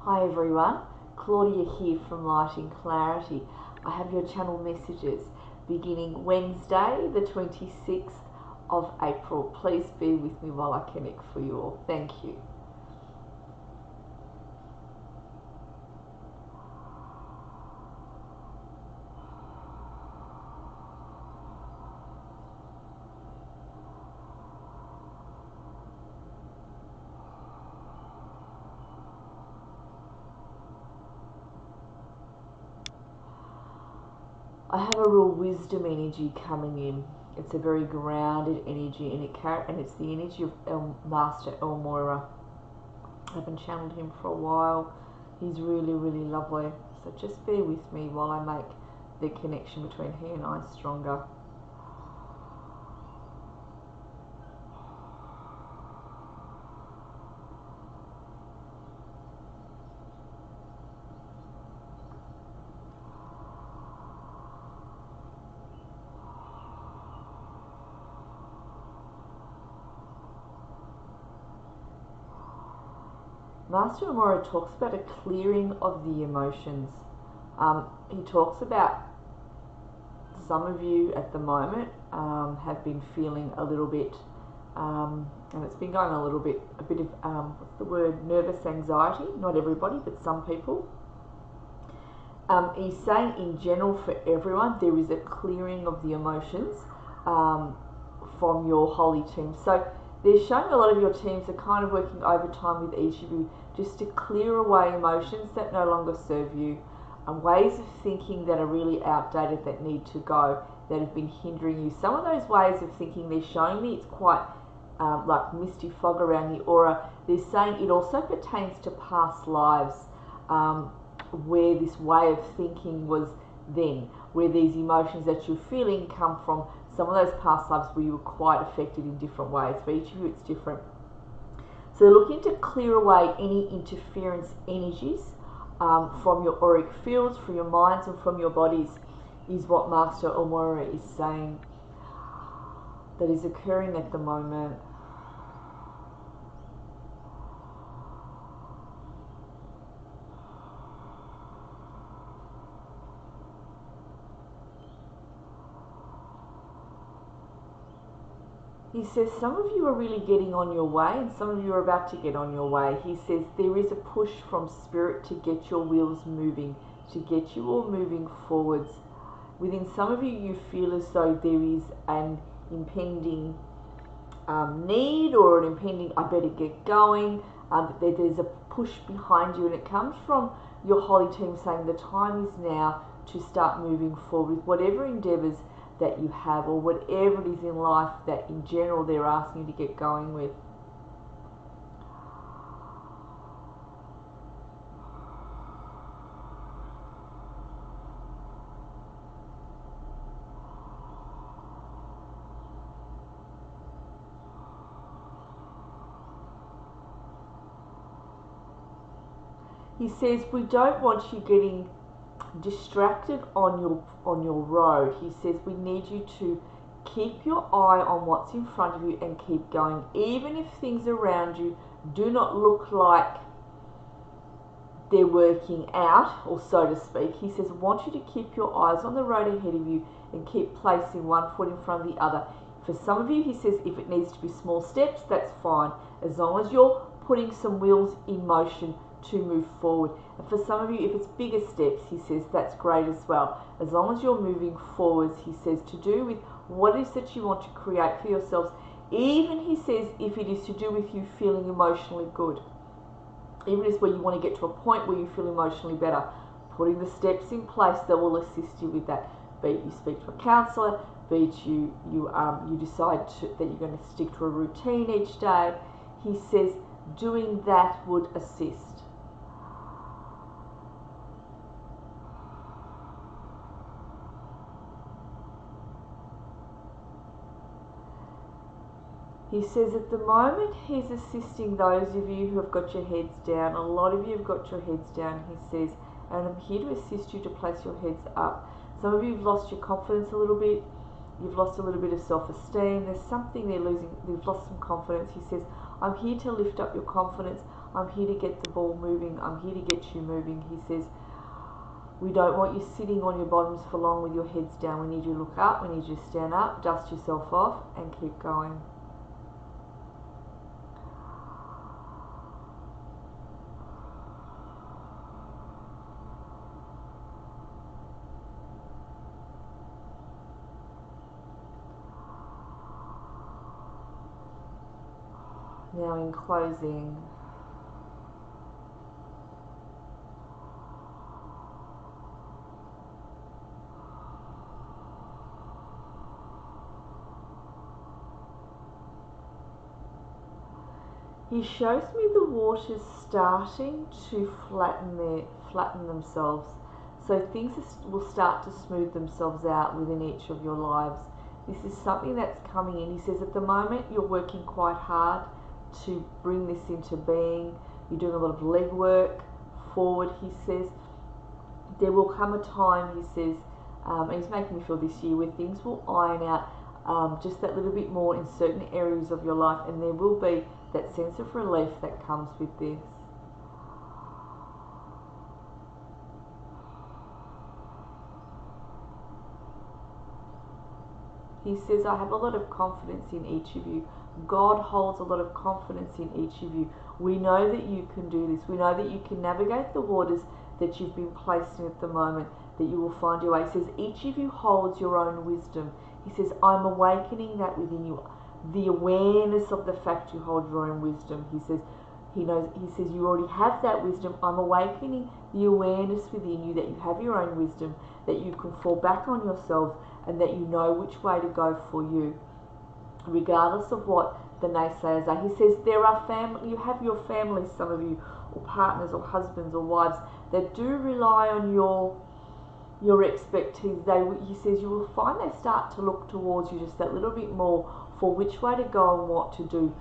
Hi everyone, Claudia here from Light and Clarity. I have your channel messages beginning Wednesday the 26th of April. Please be with me while I connect for you all. Thank you. I have a real wisdom energy coming in. It's a very grounded energy, and it's the energy of Master El Morya. I haven't channeled him for a while. He's really, really lovely. So just bear with me while I make the connection between he and I stronger. Master El Morya talks about a clearing of the emotions. He talks about some of you at the moment have been feeling a little bit, and it's been going a bit of, what's the word, nervous anxiety. Not everybody, but some people. He's saying in general for everyone, there is a clearing of the emotions from your holy team. So they're showing a lot of your teams are kind of working overtime with each of you just to clear away emotions that no longer serve you, and ways of thinking that are really outdated that need to go, that have been hindering you. Some of those ways of thinking they're showing me, it's quite like misty fog around the aura. They're saying it also pertains to past lives where this way of thinking was then, where these emotions that you're feeling come from some of those past lives where you were quite affected in different ways. For each of you, it's different. So they're looking to clear away any interference energies from your auric fields, from your minds, and from your bodies, is what Master El Morya is saying that is occurring at the moment. He says some of you are really getting on your way, and some of you are about to get on your way. He says there is a push from spirit to get your wheels moving, to get you all moving forwards. Within some of you, you feel as though there is an impending need, or an impending, I better get going. There's a push behind you, and it comes from your holy team saying the time is now to start moving forward with whatever endeavours that you have, or whatever it is in life that in general they're asking you to get going with. He says we don't want you getting distracted on your road. He says we need you to keep your eye on what's in front of you and keep going, even if things around you do not look like they're working out, or so to speak. He says I want you to keep your eyes on the road ahead of you and keep placing one foot in front of the other. For some of you, he says, if it needs to be small steps, that's fine, as long as you're putting some wheels in motion to move forward. And for some of you, if it's bigger steps, he says, that's great as well, as long as you're moving forwards. He says to do with what it is that you want to create for yourselves, even, he says, if it is to do with you feeling emotionally good, even if where you want to get to a point where you feel emotionally better, putting the steps in place that will assist you with that. Be it you speak to a counsellor, be it you decide that you're going to stick to a routine each day. He says doing that would assist. He says at the moment he's assisting those of you who have got your heads down. A lot of you have got your heads down, he says, and I'm here to assist you to place your heads up. Some of you have lost your confidence a little bit. You've lost a little bit of self-esteem. There's something they're losing. They've lost some confidence. He says, I'm here to lift up your confidence. I'm here to get the ball moving. I'm here to get you moving. He says, we don't want you sitting on your bottoms for long with your heads down. We need you to look up. We need you to stand up, dust yourself off, and keep going. Now in closing, he shows me the waters starting to flatten themselves. So things will start to smooth themselves out within each of your lives. This is something that's coming in. He says at the moment you're working quite hard to bring this into being. You're doing a lot of legwork forward, he says. There will come a time, he says, and he's making me feel this year, where things will iron out just that little bit more in certain areas of your life, and there will be that sense of relief that comes with this. He says, I have a lot of confidence in each of you. God holds a lot of confidence in each of you. We know that you can do this. We know that you can navigate the waters that you've been placed in at the moment, that you will find your way. He says, each of you holds your own wisdom. He says, I'm awakening that within you. The awareness of the fact you hold your own wisdom. He says, he says, you already have that wisdom. I'm awakening the awareness within you that you have your own wisdom, that you can fall back on yourselves, and that you know which way to go for you, regardless of what the naysayers are. He says there are family, you have your families, some of you, or partners or husbands or wives that do rely on your expertise. He says you will find they start to look towards you just that little bit more for which way to go and what to do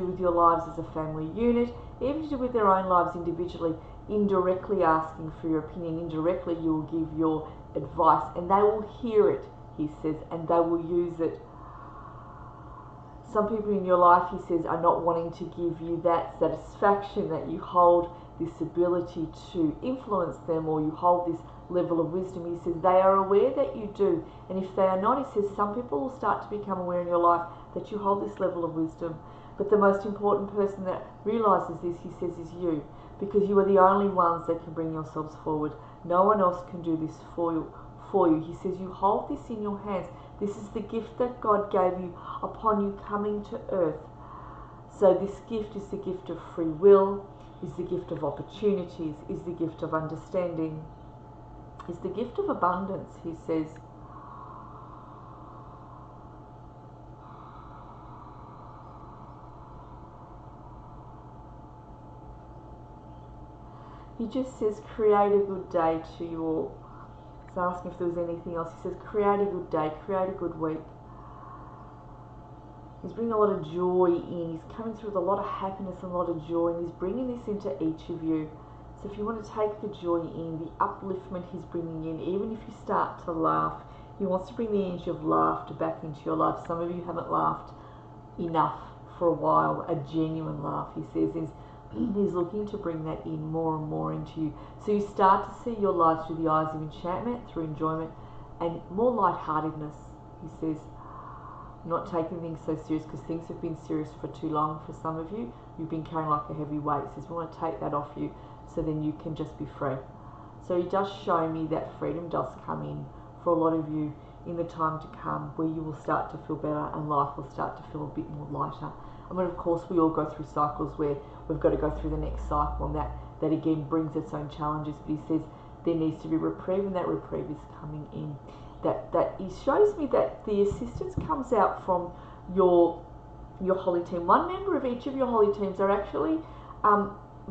with your lives as a family unit, even to do with their own lives individually, indirectly asking for your opinion. Indirectly you will give your advice, and they will hear it, he says, and they will use it. Some people in your life, he says, are not wanting to give you that satisfaction that you hold this ability to influence them, or you hold this level of wisdom. He says they are aware that you do, and if they are not, he says some people will start to become aware in your life that you hold this level of wisdom. But the most important person that realizes this, he says, is you, because you are the only ones that can bring yourselves forward. No one else can do this for you. He says you hold this in your hands. This is the gift that God gave you upon you coming to earth. So this gift is the gift of free will, is the gift of opportunities, is the gift of understanding, is the gift of abundance, he says. He just says, create a good day to you all. He's asking if there was anything else. He says, create a good day, create a good week. He's bringing a lot of joy in. He's coming through with a lot of happiness and a lot of joy, and he's bringing this into each of you. So if you want to take the joy in, the upliftment he's bringing in, even if you start to laugh, he wants to bring the energy of laughter back into your life. Some of you haven't laughed enough for a while, a genuine laugh, he says, he's looking to bring that in more and more into you. So you start to see your life through the eyes of enchantment, through enjoyment, and more lightheartedness. He says, not taking things so serious, because things have been serious for too long for some of you. You've been carrying like a heavy weight. He says, we want to take that off you so then you can just be free. So he does show me that freedom does come in for a lot of you in the time to come, where you will start to feel better and life will start to feel a bit more lighter. I mean, of course, we all go through cycles where we've got to go through the next cycle, and that again brings its own challenges. But he says there needs to be reprieve, and that reprieve is coming in. That he shows me that the assistance comes out from your holy team. One member of each of your holy teams are actually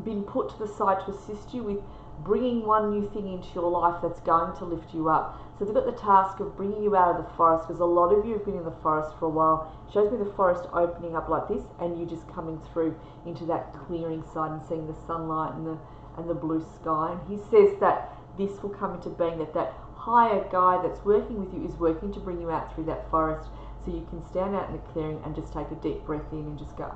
been put to the side to assist you with bringing one new thing into your life that's going to lift you up. So they've got the task of bringing you out of the forest, because a lot of you have been in the forest for a while. It shows me the forest opening up like this, and you just coming through into that clearing side and seeing the sunlight and the blue sky. And he says that this will come into being, that higher guide that's working with you is working to bring you out through that forest, so you can stand out in the clearing and just take a deep breath in and just go,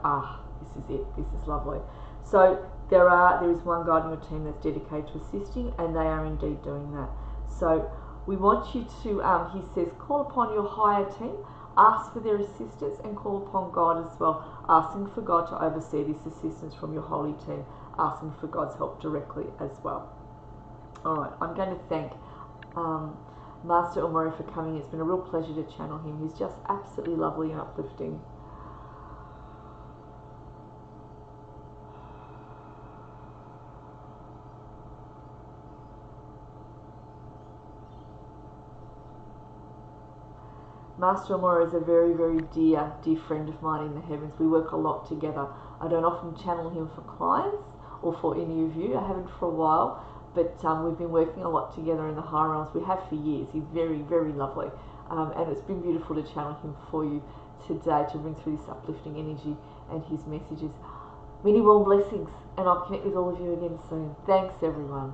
this is it, this is lovely. So there is one guide in your team that's dedicated to assisting, and they are indeed doing that. So we want you to, he says, call upon your higher team, ask for their assistance, and call upon God as well, asking for God to oversee this assistance from your holy team, asking for God's help directly as well. Alright, I'm going to thank Master El Morya for coming. It's been a real pleasure to channel him. He's just absolutely lovely and uplifting. Master El Morya is a very, very dear friend of mine in the heavens. We work a lot together. I don't often channel him for clients or for any of you. I haven't for a while, but we've been working a lot together in the higher realms. We have for years. He's very, very lovely. And it's been beautiful to channel him for you today, to bring through this uplifting energy and his messages. Many warm blessings, and I'll connect with all of you again soon. Thanks, everyone.